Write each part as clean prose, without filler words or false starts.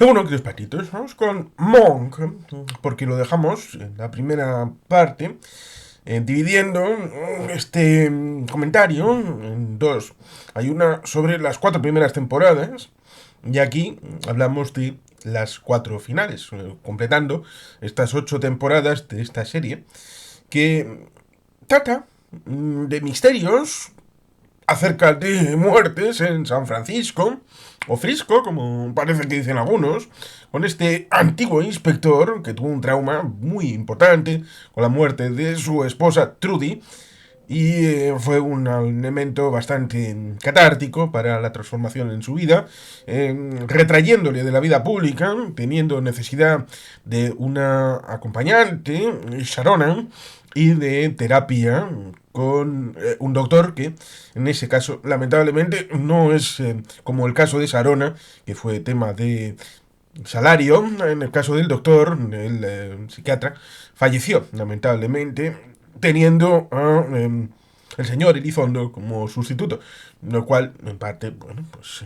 Bueno, queridos patitos, vamos con Monk, porque lo dejamos en la primera parte, dividiendo este comentario en dos. Hay una sobre las cuatro primeras temporadas, y aquí hablamos de las cuatro finales, completando estas 8 temporadas de esta serie, que trata de misterios acerca de muertes en San Francisco, o Frisco, como parece que dicen algunos, con este antiguo inspector que tuvo un trauma muy importante con la muerte de su esposa Trudy, y fue un elemento bastante catártico para la transformación en su vida, retrayéndole de la vida pública, teniendo necesidad de una acompañante, Sharona, y de terapia con un doctor que en ese caso lamentablemente no es como el caso de Sharona, que fue tema de salario. En el caso del doctor, el psiquiatra, falleció lamentablemente teniendo a el señor Elizondo como sustituto, lo cual en parte, bueno, pues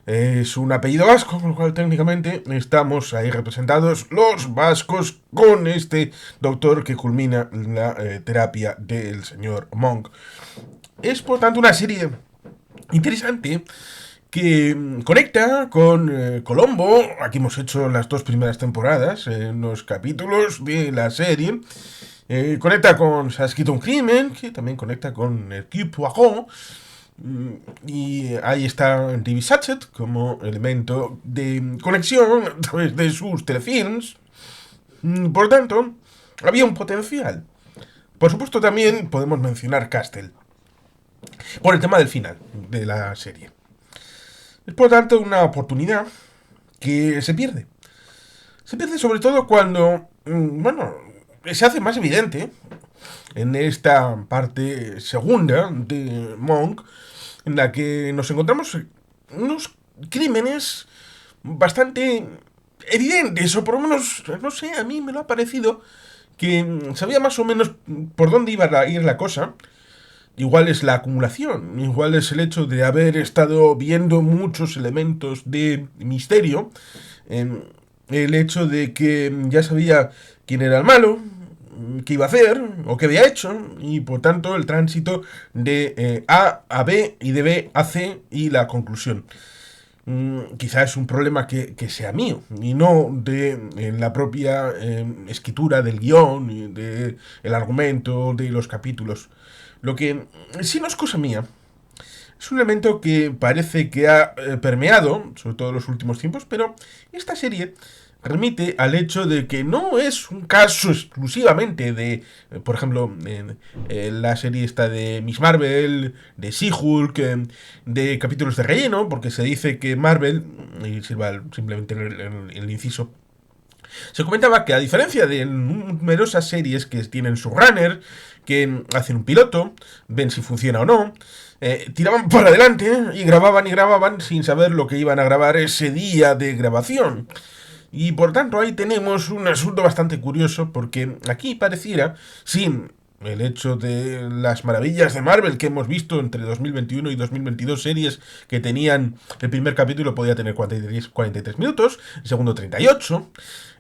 es un apellido vasco, con lo cual técnicamente estamos ahí representados los vascos con este doctor que culmina la terapia del señor Monk. Es por tanto una serie interesante que conecta con Colombo. Aquí hemos hecho las dos primeras temporadas en los capítulos de la serie. Conecta con Se ha escrito un crimen, que también conecta con el Hercule Poirot. Y ahí está David Suchet como elemento de conexión a través de sus telefilms. Por tanto, había un potencial. Por supuesto, también podemos mencionar Castle, por el tema del final de la serie. Es por tanto una oportunidad que se pierde. Se pierde sobre todo cuando, bueno, se hace más evidente en esta parte segunda de Monk, en la que nos encontramos unos crímenes bastante evidentes, o por lo menos, no sé, a mí me lo ha parecido que sabía más o menos por dónde iba a ir la cosa. Igual es la acumulación, igual es el hecho de haber estado viendo muchos elementos de misterio, el hecho de que ya sabía quién era el malo, qué iba a hacer o qué había hecho, y por tanto el tránsito de A a B y de B a C y la conclusión. Quizás es un problema que sea mío y no de la propia escritura del guión, y de el argumento de los capítulos. Lo que sí no es cosa mía. Es un elemento que parece que ha permeado, sobre todo en los últimos tiempos, pero esta serie remite al hecho de que no es un caso exclusivamente de, por ejemplo, la serie esta de Miss Marvel, de She-Hulk, de capítulos de relleno, porque se dice que Marvel, y sirva simplemente el inciso, se comentaba que a diferencia de numerosas series que tienen su runner, que hacen un piloto, ven si funciona o no, tiraban para adelante y grababan sin saber lo que iban a grabar ese día de grabación. Y por tanto ahí tenemos un asunto bastante curioso, porque aquí pareciera, sin el hecho de las maravillas de Marvel que hemos visto entre 2021 y 2022, series que tenían, el primer capítulo podía tener 43 minutos, el segundo 38,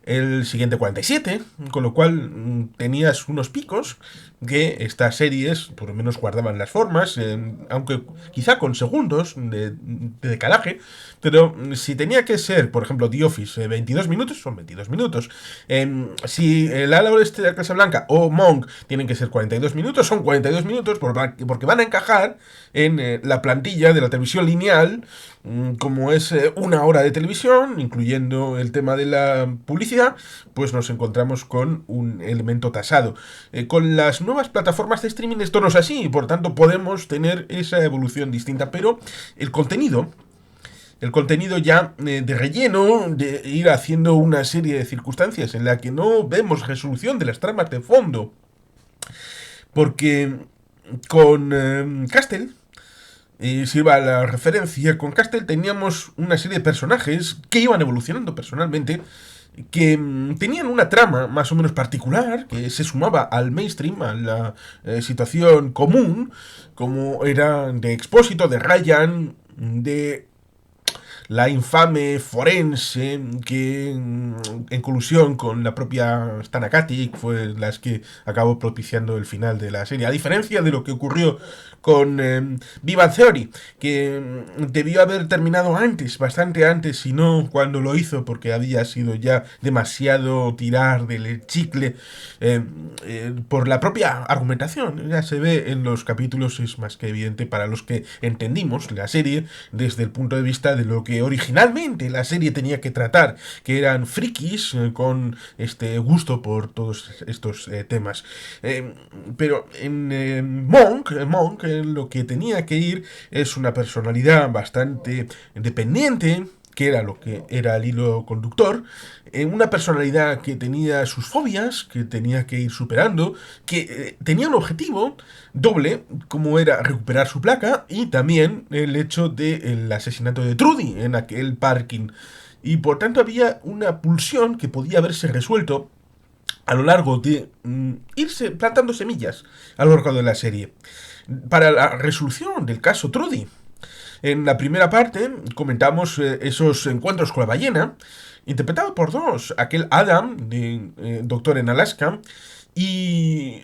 el siguiente 47, con lo cual tenías unos picos que estas series por lo menos guardaban las formas, aunque quizá con segundos de decalaje, pero si tenía que ser, por ejemplo, The Office, 22 minutos, son 22 minutos. Si el ala oeste de la Casa Blanca o Monk tienen que ser 42 minutos, son 42 minutos porque van a encajar en la plantilla de la televisión lineal, como es una hora de televisión, incluyendo el tema de la publicidad, pues nos encontramos con un elemento tasado. Con las nuevas plataformas de streaming esto no es así, y por tanto podemos tener esa evolución distinta, pero el contenido ya de relleno, de ir haciendo una serie de circunstancias en la que no vemos resolución de las tramas de fondo, porque con Castle, sirva la referencia, con Castle teníamos una serie de personajes que iban evolucionando personalmente, que tenían una trama más o menos particular, que se sumaba al mainstream, a la situación común, como era de Expósito, de Ryan, de la infame forense que en colusión con la propia Stana Katic fue las que acabó propiciando el final de la serie. A diferencia de lo que ocurrió con Viva Theory, que debió haber terminado antes, bastante antes, si no cuando lo hizo, porque había sido ya demasiado tirar del chicle por la propia argumentación. Ya se ve en los capítulos, es más que evidente para los que entendimos la serie desde el punto de vista de lo que originalmente la serie tenía que tratar, que eran frikis con este gusto por todos estos temas. Pero en Monk lo que tenía que ir es una personalidad bastante dependiente, que era lo que era el hilo conductor, una personalidad que tenía sus fobias, que tenía que ir superando, que tenía un objetivo doble, como era recuperar su placa, y también el hecho del asesinato de Trudy en aquel parking. Y por tanto había una pulsión que podía haberse resuelto a lo largo de irse plantando semillas a lo largo de la serie para la resolución del caso Trudy. En la primera parte comentamos esos encuentros con la ballena, interpretado por dos, aquel Adam, de Doctor en Alaska, y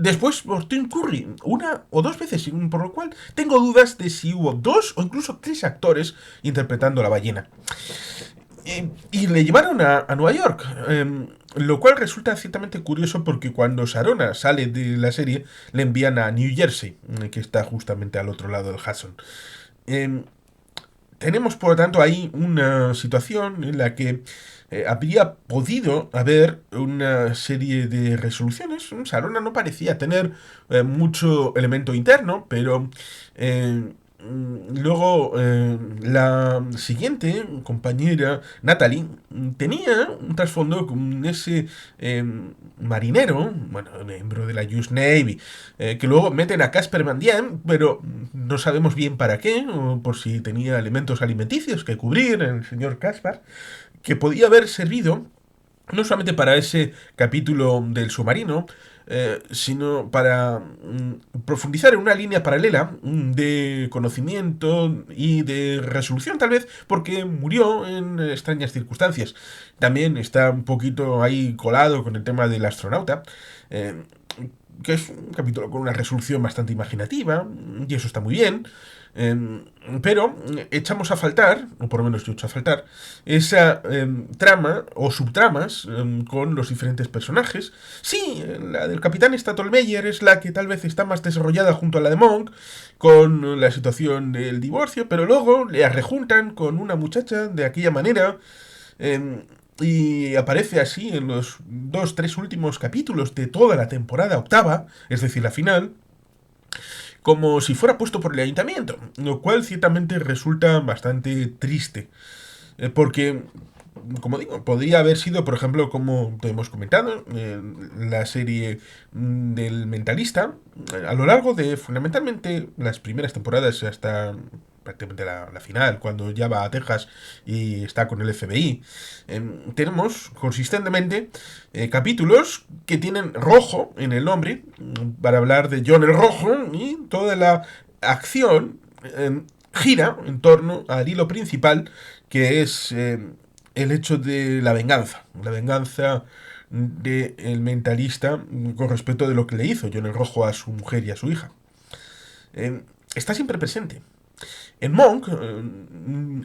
después por Tim Curry, una o dos veces, por lo cual tengo dudas de si hubo dos o incluso tres actores interpretando a la ballena. Y le llevaron a Nueva York, lo cual resulta ciertamente curioso porque cuando Sharona sale de la serie le envían a New Jersey, que está justamente al otro lado del Hudson. Eh, Tenemos por lo tanto ahí una situación en la que habría podido haber una serie de resoluciones. Sharona no parecía tener mucho elemento interno, pero luego la siguiente compañera, Natalie, tenía un trasfondo con ese marinero, bueno, miembro de la US Navy, que luego meten a Casper Van Dien, pero no sabemos bien para qué, o por si tenía elementos alimenticios que cubrir el señor Casper, que podía haber servido no solamente para ese capítulo del submarino, sino para profundizar en una línea paralela de conocimiento y de resolución, tal vez, porque murió en extrañas circunstancias. También está un poquito ahí colado con el tema del astronauta. Que es un capítulo con una resolución bastante imaginativa, y eso está muy bien, pero echamos a faltar, o por lo menos yo echo a faltar, esa trama o subtramas con los diferentes personajes. Sí, la del Capitán Statolmeyer es la que tal vez está más desarrollada junto a la de Monk, con la situación del divorcio, pero luego le rejuntan con una muchacha de aquella manera. Y aparece así en los dos, tres últimos capítulos de toda la temporada octava, es decir, la final, como si fuera puesto por el ayuntamiento, lo cual ciertamente resulta bastante triste, porque, como digo, podría haber sido, por ejemplo, como te hemos comentado, la serie del Mentalista, a lo largo de fundamentalmente las primeras temporadas hasta prácticamente la final, cuando ya va a Texas y está con el FBI, tenemos consistentemente capítulos que tienen rojo en el nombre, para hablar de John el Rojo, y toda la acción gira en torno al hilo principal, que es el hecho de la venganza del mentalista con respecto de lo que le hizo John el Rojo a su mujer y a su hija. Está siempre presente. En Monk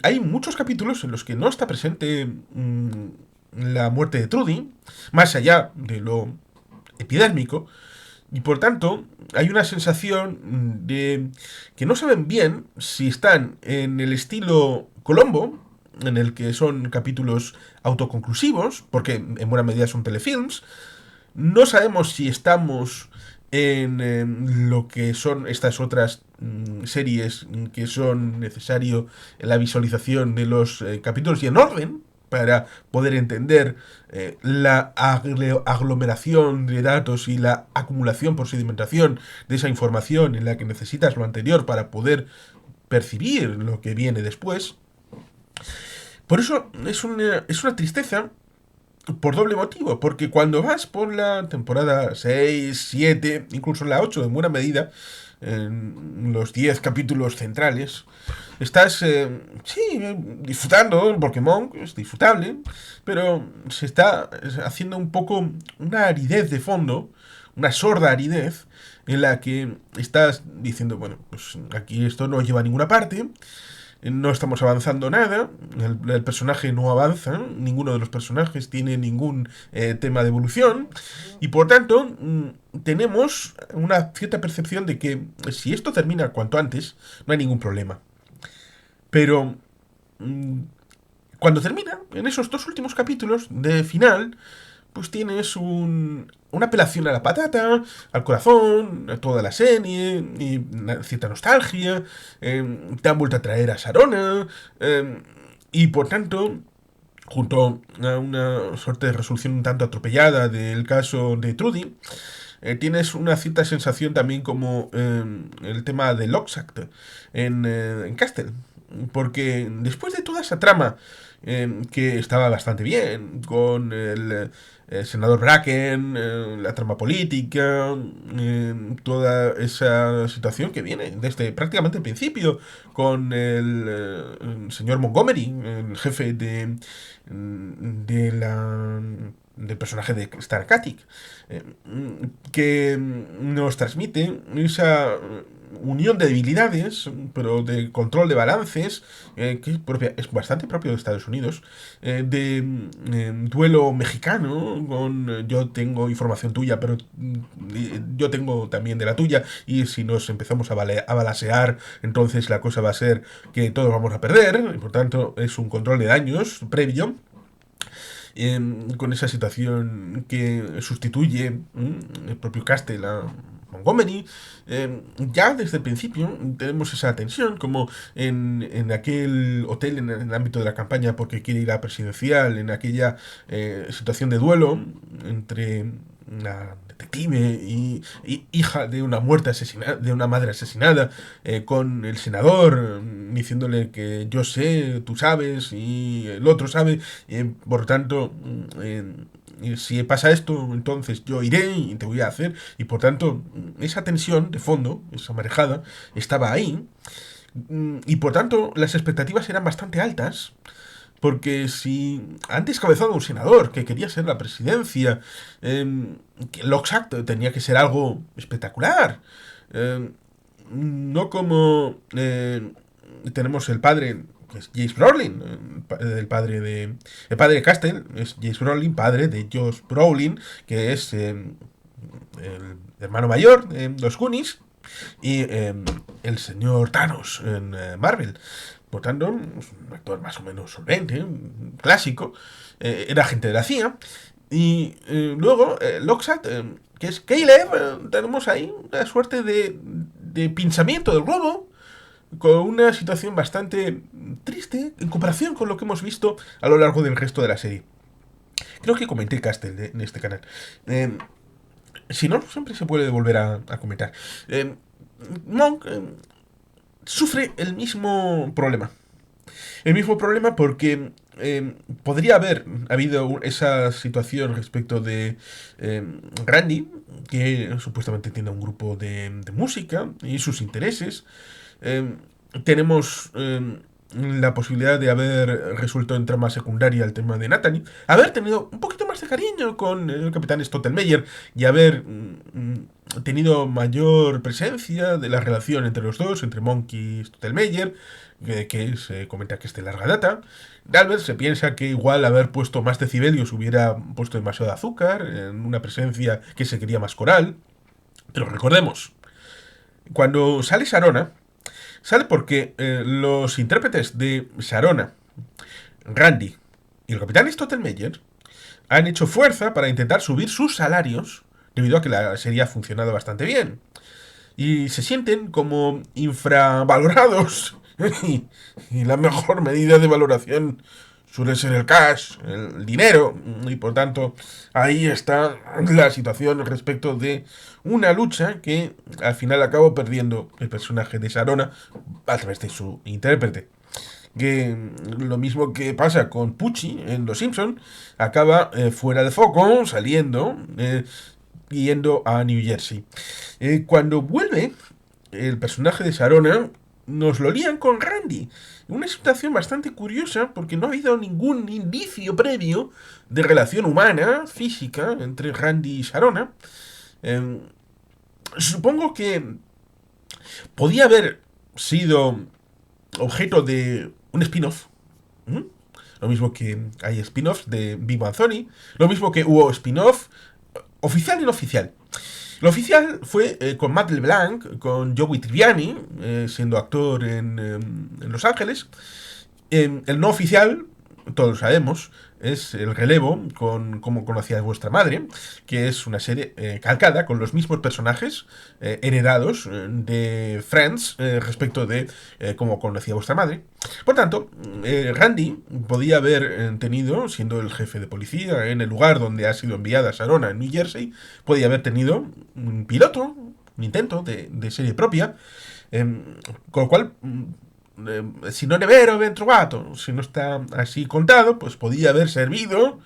hay muchos capítulos en los que no está presente la muerte de Trudy, más allá de lo epidérmico, y por tanto hay una sensación de que no saben bien si están en el estilo Colombo, en el que son capítulos autoconclusivos, porque en buena medida son telefilms. No sabemos si estamos en lo que son estas otras series que son necesario en la visualización de los capítulos y en orden para poder entender la aglomeración de datos y la acumulación por sedimentación de esa información en la que necesitas lo anterior para poder percibir lo que viene después. Por eso es una tristeza por doble motivo, porque cuando vas por la temporada 6, 7, incluso la 8 en buena medida, en los 10 capítulos centrales. Estás, sí, disfrutando, porque Monk es disfrutable, pero se está haciendo un poco una aridez de fondo, una sorda aridez, en la que estás diciendo, bueno, pues aquí esto no lleva a ninguna parte, no estamos avanzando nada, el personaje no avanza, ninguno de los personajes tiene ningún tema de evolución, y por tanto tenemos una cierta percepción de que si esto termina cuanto antes, no hay ningún problema. Pero mm, cuando termina, en esos dos últimos capítulos de final, pues tienes una apelación a la patata, al corazón, a toda la serie, y una cierta nostalgia, te han vuelto a traer a Sarona, y por tanto, junto a una suerte de resolución un tanto atropellada del caso de Trudy, tienes una cierta sensación también como el tema de Loxact en Castle. Porque después de toda esa trama, que estaba bastante bien, con el senador Bracken, la trama política, toda esa situación que viene desde prácticamente el principio, con el señor Montgomery, el jefe de la del personaje de Starkatic, que nos transmite esa unión de debilidades, pero de control de balances, que es bastante propio de Estados Unidos, de duelo mexicano, con yo tengo información tuya, pero yo tengo también de la tuya, y si nos empezamos a balasear, entonces la cosa va a ser que todos vamos a perder, y por tanto es un control de daños previo, con esa situación que sustituye el propio Castle a Montgomery. Ya desde el principio tenemos esa tensión, como en aquel hotel en el ámbito de la campaña porque quiere ir a presidencial, en aquella situación de duelo entre una detective y hija de una muerte asesinada, de una madre asesinada, con el senador diciéndole que yo sé, tú sabes y el otro sabe, por tanto, si pasa esto, entonces yo iré y te voy a hacer, y por tanto, esa tensión de fondo, esa marejada, estaba ahí, y por tanto, las expectativas eran bastante altas. Porque si han descabezado a un senador que quería ser la presidencia, que Loxact tenía que ser algo espectacular. Eh, no como tenemos el padre, que es Jace Brolin, el padre de Castle, es Jace Brolin, padre de Josh Brolin, que es el hermano mayor de los Goonies, y el señor Thanos en Marvel. Por tanto, es un actor más o menos solvente, clásico, era agente de la CIA. Y luego, Loxat, que es Caleb, tenemos ahí una suerte de pinzamiento del globo, con una situación bastante triste en comparación con lo que hemos visto a lo largo del resto de la serie. Creo que comenté Castle en este canal. Eh, si no, siempre se puede volver a comentar. Monk sufre el mismo problema. El mismo problema porque podría haber habido esa situación respecto de Randy, que supuestamente tiene un grupo de música y sus intereses. Eh, tenemos la posibilidad de haber resuelto en trama secundaria el tema de Nathaniel, haber tenido un poquito más de cariño con el capitán Stottelmeyer y haber tenido mayor presencia de la relación entre los dos, entre Monk y Stottelmeyer, que se comenta que es de larga data. Tal vez se piensa que igual haber puesto más decibelios hubiera puesto demasiado azúcar, en una presencia que se quería más coral. Pero recordemos, cuando sale Sarona, sale porque los intérpretes de Sarona, Randy y el capitán Stottelmeyer han hecho fuerza para intentar subir sus salarios debido a que la serie ha funcionado bastante bien. Y se sienten como infravalorados. y la mejor medida de valoración suele ser el cash, el dinero, y por tanto ahí está la situación respecto de una lucha que al final acabó perdiendo el personaje de Sarona a través de su intérprete. Que lo mismo que pasa con Pucci en Los Simpson, acaba fuera de foco, saliendo, yendo a New Jersey. Cuando vuelve el personaje de Sharona nos lo lían con Randy. Una situación bastante curiosa porque no ha habido ningún indicio previo de relación humana, física, entre Randy y Sharona. Eh, Supongo que podía haber sido objeto de un spin-off. ¿Mm? Lo mismo que hay spin-offs de Big Bang Theory. Lo mismo que hubo spin-off oficial y no oficial. Lo oficial fue con Matt LeBlanc, con Joey Tribbiani, siendo actor en Los Ángeles. El no oficial, todos lo sabemos, es El Relevo, con Cómo conocía a vuestra madre, que es una serie calcada con los mismos personajes heredados de Friends respecto de Cómo conocía a vuestra madre. Por tanto, Randy podía haber tenido, siendo el jefe de policía en el lugar donde ha sido enviada Sharona, en New Jersey, podía haber tenido un piloto, un intento de serie propia, con lo cual si non è vero ben trovato, si no está así contado, pues podía haber servido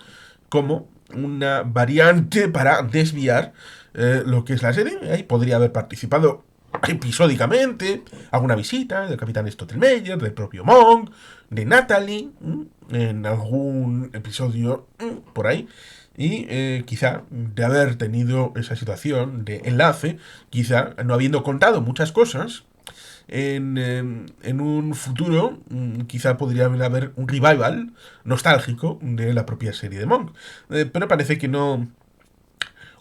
como una variante para desviar lo que es la serie. Ahí podría haber participado episódicamente alguna visita del capitán Stottelmeyer, del propio Monk, de Natalie, en algún episodio por ahí. Y quizá de haber tenido esa situación de enlace, quizá no habiendo contado muchas cosas, en un futuro quizá podría haber un revival nostálgico de la propia serie de Monk. Pero parece que no,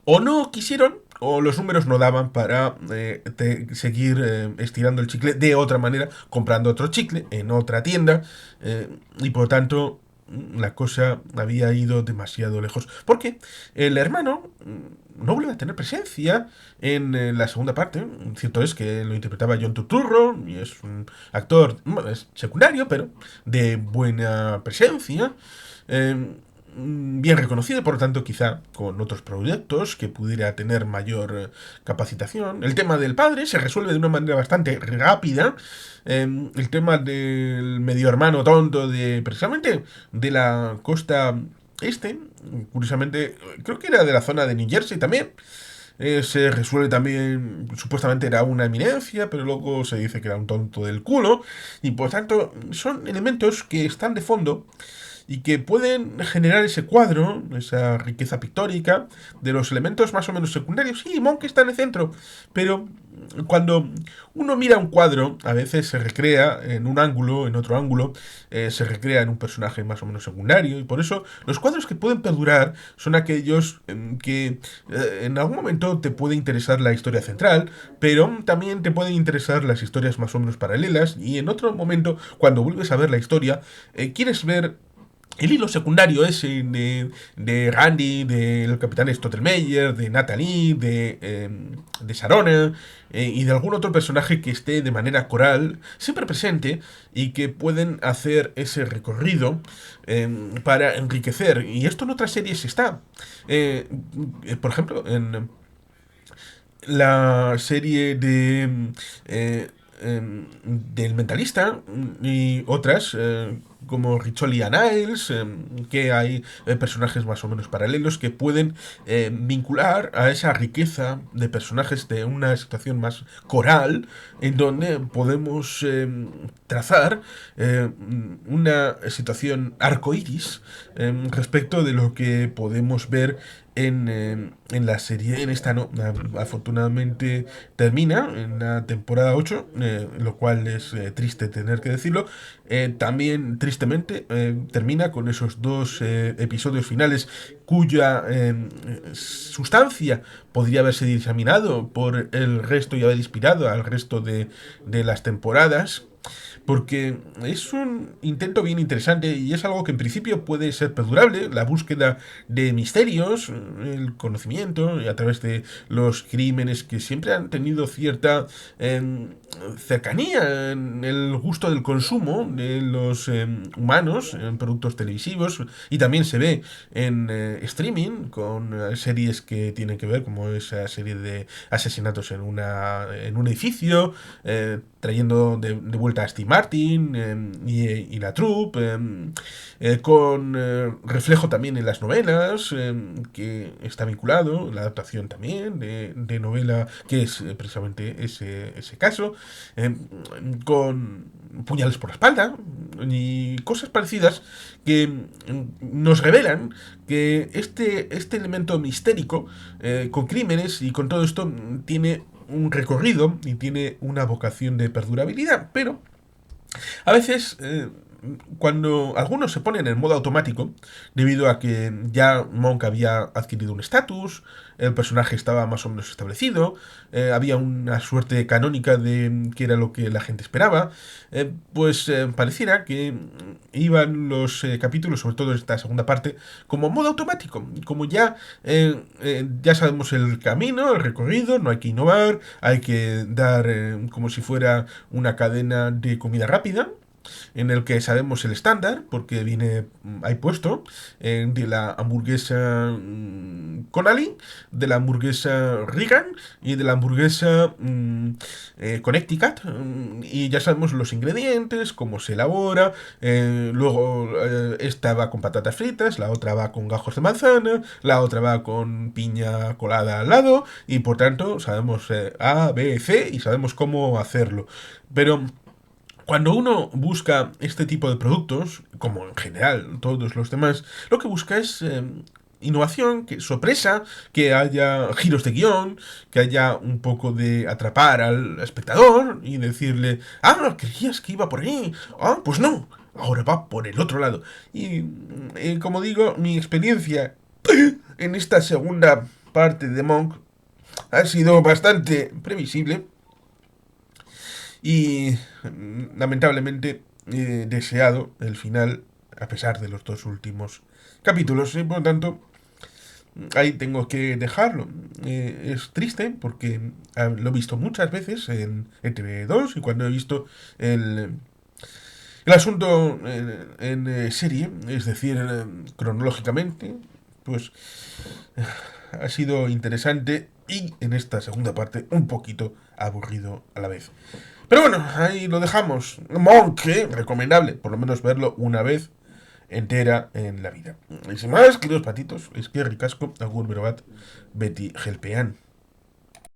o no quisieron, o los números no daban para seguir estirando el chicle de otra manera, comprando otro chicle en otra tienda, y por tanto la cosa había ido demasiado lejos. Porque el hermano no vuelve a tener presencia en la segunda parte. Cierto es que lo interpretaba John Turturro, y es un actor es secundario, pero de buena presencia. Bien reconocido, por lo tanto, quizá con otros proyectos que pudiera tener mayor capacitación. El tema del padre se resuelve de una manera bastante rápida. El tema del medio hermano tonto de precisamente de la costa este, curiosamente, creo que era de la zona de New Jersey también. Se resuelve también, supuestamente era una eminencia, pero luego se dice que era un tonto del culo. Y por tanto, son elementos que están de fondo y que pueden generar ese cuadro, esa riqueza pictórica de los elementos más o menos secundarios. Sí, Monk está en el centro, pero cuando uno mira un cuadro, a veces se recrea en un ángulo, en otro ángulo, se recrea en un personaje más o menos secundario, y por eso los cuadros que pueden perdurar son aquellos que en algún momento te puede interesar la historia central, pero también te pueden interesar las historias más o menos paralelas, y en otro momento, cuando vuelves a ver la historia, quieres ver el hilo secundario ese de Randy, del capitán Stottelmeyer, de Natalie, de Sharona y de algún otro personaje que esté de manera coral, siempre presente, y que pueden hacer ese recorrido para enriquecer. Y esto en otras series está. Por ejemplo, en la serie del Mentalista y otras como Rizzoli and Niles, que hay personajes más o menos paralelos que pueden vincular a esa riqueza de personajes de una situación más coral, en donde podemos trazar una situación arcoiris respecto de lo que podemos ver en la serie. En esta no, afortunadamente termina en la temporada 8, lo cual es triste tener que decirlo. También tristemente termina con esos dos episodios finales cuya sustancia podría haberse diseminado por el resto y haber inspirado al resto de las temporadas, porque es un intento bien interesante y es algo que en principio puede ser perdurable, la búsqueda de misterios, el conocimiento y a través de los crímenes que siempre han tenido cierta cercanía en el gusto del consumo de los humanos en productos televisivos, y también se ve en streaming con series que tienen que ver, como esa serie de asesinatos en un edificio, trayendo de vuelta vuelta a Steve Martin y la troupe, con reflejo también en las novelas, que está vinculado, la adaptación también de novela, que es precisamente ese caso, con puñales por la espalda y cosas parecidas que nos revelan que este elemento mistérico, con crímenes y con todo esto, tiene un recorrido y tiene una vocación de perdurabilidad, pero a veces, cuando algunos se ponen en modo automático, debido a que ya Monk había adquirido un estatus, el personaje estaba más o menos establecido, había una suerte canónica de qué era lo que la gente esperaba, pues pareciera que iban los capítulos, sobre todo en esta segunda parte, como modo automático, como ya sabemos el camino, el recorrido, no hay que innovar, hay que dar como si fuera una cadena de comida rápida, en el que sabemos el estándar, porque viene ahí puesto, de la hamburguesa Connelly, de la hamburguesa Reagan y de la hamburguesa Connecticut, y ya sabemos los ingredientes, cómo se elabora, luego esta va con patatas fritas, la otra va con gajos de manzana, la otra va con piña colada al lado, y por tanto sabemos A, B, C, y sabemos cómo hacerlo. Pero cuando uno busca este tipo de productos, como en general todos los demás, lo que busca es innovación, que sorpresa, que haya giros de guión, que haya un poco de atrapar al espectador y decirle, ah, creías que iba por ahí, ah, pues no, ahora va por el otro lado. Y como digo, mi experiencia en esta segunda parte de Monk ha sido bastante previsible y lamentablemente deseado el final, a pesar de los dos últimos capítulos. Y por lo tanto, ahí tengo que dejarlo. Es triste porque lo he visto muchas veces en TV2, y cuando he visto el asunto en serie, es decir, cronológicamente, pues ha sido interesante, y en esta segunda parte un poquito aburrido a la vez. Pero bueno, ahí lo dejamos. Monk, recomendable, por lo menos verlo una vez entera en la vida. Y sin más, queridos patitos, es que ricasco, agur berobat, beti gelpean.